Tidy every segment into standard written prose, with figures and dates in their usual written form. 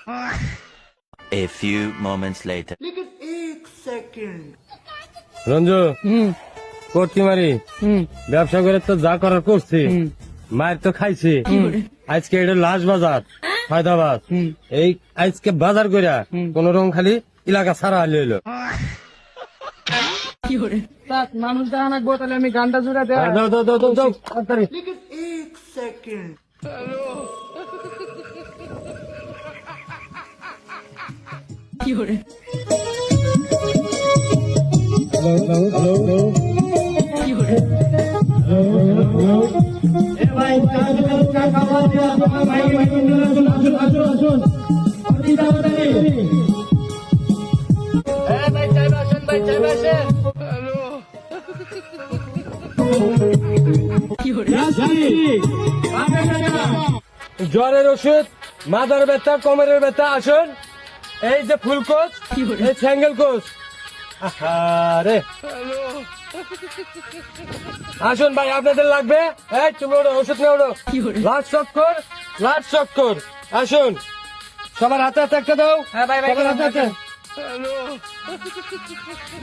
A few moments later. Ranju করতে মারি ব্যবসা করে তো যা করার করছি মায়ের তো খাইছি আজকে এটা লাশ বাজার হায়দ্রাবাদ এই আজকে বাজার করিয়া কোন রকম খালি এলাকা ছাড়া হইলো মানুষ দেখা নাকবো তাহলে আমি গানটা জোড়া দেয় দাও দাও দাও দাও দাও তাড়াতাড়ি। জ্বরের ওষুধ মাথার ব্যথা কোমরের ব্যথা আসুন এই যে ফুলকোচ এই স্যাঙ্গেল কোচ আরে আসুন ভাই আপনাদের লাগবে এই তুমি ওঠো ওষুধ নিয়ে ওঠো লাট চক্কর আসুন সবার হাতে হাতে একটা দাও সবার হাতে হাতে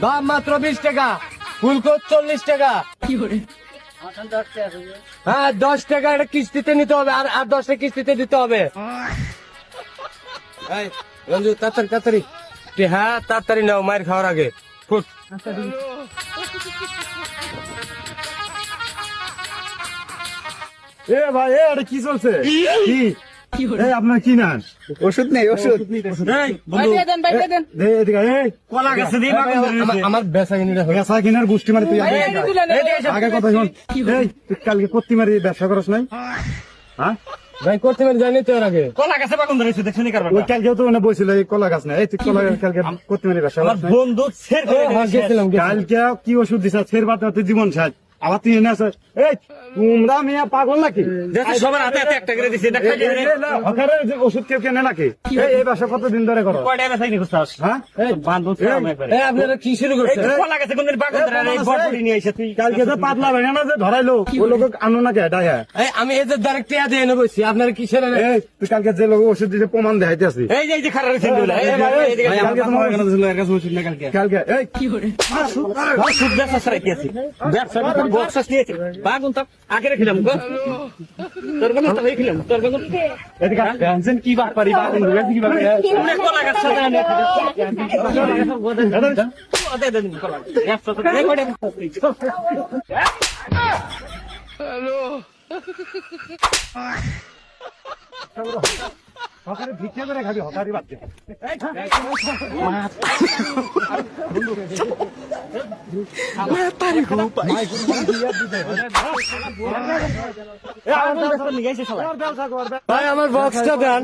দাম মাত্র 20 টাকা ফুলকোচ 40 টাকা হ্যাঁ 10 টাকা এটা কিস্তিতে নিতে হবে আর 10টা কিস্তিতে দিতে হবে এই রঞ্জু তাড়াতাড়ি তাড়াতাড়ি হ্যাঁ তাড়াতাড়ি নাও মায়ের খাওয়ার আগে ফুট এ ভাই এটা কি চলছে কি আপনার কি না ওষুধ নেই ওষুধ কলা গাছে দিয়ে আমার বেচা কিনিটা বেচা কিনার গোষ্ঠী মানে তুই আগে কথা শোন এই তুই কালকে করতে মারি ব্যবসা করস নাই হ্যাঁ ভাই করতে পারি জানি তো এর আগে কলা গাছে বাগুন ধরেছে দেখছেন ওই কালকেও তো মানে বলছিল এই কলা গাছ না এই তুই কলা কালকে করতে মারি ব্যবসা করস নাই? বন্ধু গেছিলাম কালকে কি ওষুধ দিছ ছেড় বাদ তুই জীবন সাজ আবার তুই এনে আসছ এই তোমরা মিয়া পাগল নাকি সবার হাতে হাতে একটা করে দিছি হকারের যে ওষুধ কেউ কেনে নাকি এই ব্যবসা কতদিন ধরে করো হ্যাঁ আপনারা কি শুরু করছেন কালকে তো পাতলা ভেঙে না যে ধরাইলো ওই লোক আনো না কে ডাইয়া এই আমি এই যে ডাইরেক্ট টিয়া দিয়ে এনে বসছি আপনারা কিসের এই তুই কালকে যে লোক ওষুধ দিতে প্রমাণ দেখাইতে আসবি কালকে এই কি বাপারি হকারে ভিক্ষা করে খাবি হকারি বাদ দে ভাই আমার বক্সটা দেন